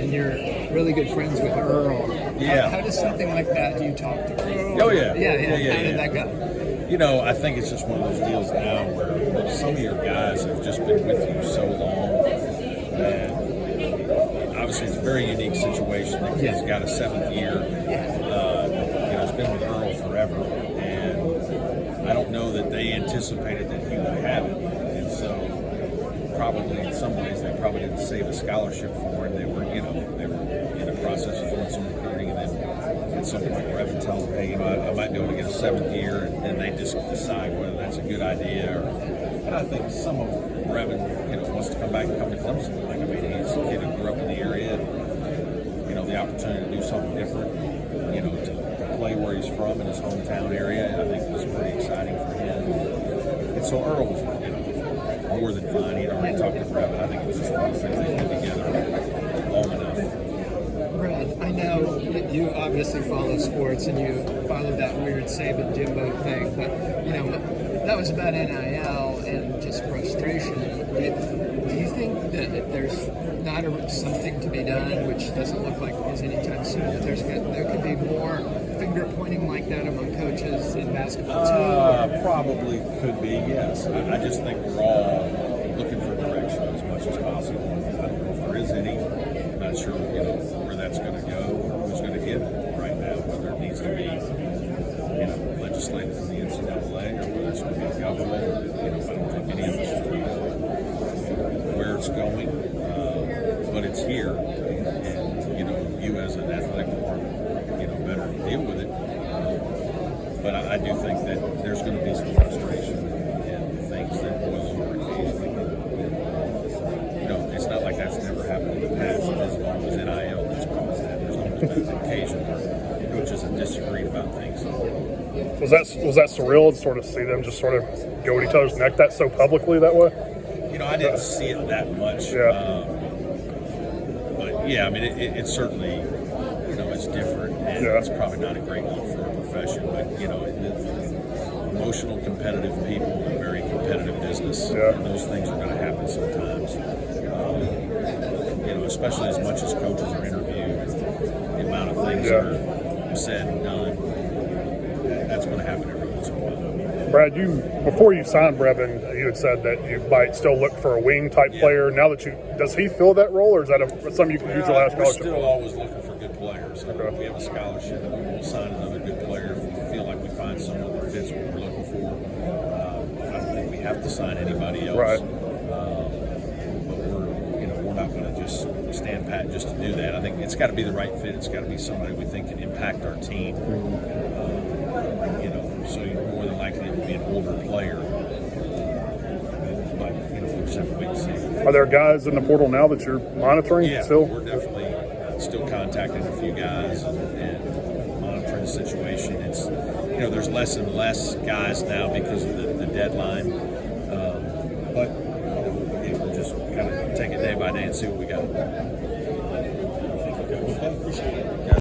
and you're really good friends with Earl. Yeah. How does something like that? Do you talk to Earl? Oh, yeah. Yeah. How did Yeah. that go? You know, I think it's just one of those deals now where some of your guys have just been with you so long that obviously it's a very unique situation. The kid's got a 7th year. You know, it's been with Earl forever, and I don't know that they anticipated that he would have it, and so probably in some ways they probably didn't save a scholarship for him. They were in the process of doing some recruiting, and then at some point Brevin tells them, hey, you know, I might be able to get a 7th year, and then they just decide whether that's a good idea. And I think some of Brevin, you know, wants to come back and come to Clemson. Like, I mean, he's a kid who grew up in the area, and, you know, the opportunity to do something different, you know, to play where he's from in his hometown area, I think was pretty exciting for him. And so Earl was, you know, more than fine. He'd already talked to Brevin. I think it was just one of the things they put together long enough. Brad, I know that you obviously follow sports and you follow that weird Saban Jimbo thing, but you know that was about NIL and just frustration. Do you think that if there's not something to be done, which doesn't look like is anytime soon, that there could be more finger pointing like that among coaches in basketball too? Probably could be, yes. I just think we're all looking for direction as much as possible. I don't know if there is any. I'm not sure, you know, where that's going to go or who's going to give it right now, whether it needs to be, you know, legislated from the NCAA or whether it's going to be government. You know, I don't think any of us know where it's going, but it's here, and you know, you as an athletic department, you know, better deal with it. But I do think that there's going to be some frustration and things that boil over occasionally. And, you know, it's not like that's never happened in the past. As long as NIL has caused that, there's always been an occasion where coaches have disagreed about things. Was that surreal to sort of see them just sort of go at each other's neck that so publicly that way? You know, I didn't see it that much. Yeah. But yeah, I mean, it certainly, you know, it's different, and it's probably not a great look for a profession. But you know, emotional, competitive people in a very competitive business, and those things are going to happen sometimes. You know, especially as much as coaches are interviewed, the amount of things that are said and done, that's going to happen every once in a while. Brad, before you signed Brevin, you had said that you might still look for a wing type player. Now that does he fill that role, or is that something you can use your last scholarship? We're still always looking for good players. So we have a scholarship, and we'll sign another good player if we feel like we find someone that fits what we're looking for. I don't think we have to sign anybody else. Right. But we're not going to just stand pat just to do that. I think it's got to be the right fit. It's got to be somebody we think can impact our team. You know, so more than likely it will be an older player. But you know, we'll just have to wait and see. Are there guys in the portal now that you're monitoring? Yeah, still? We're definitely still contacting a few guys and monitoring the situation. It's, you know, there's less and less guys now because of the deadline. But you know, we'll just kind of take it day by day and see what we got. Okay, appreciate it.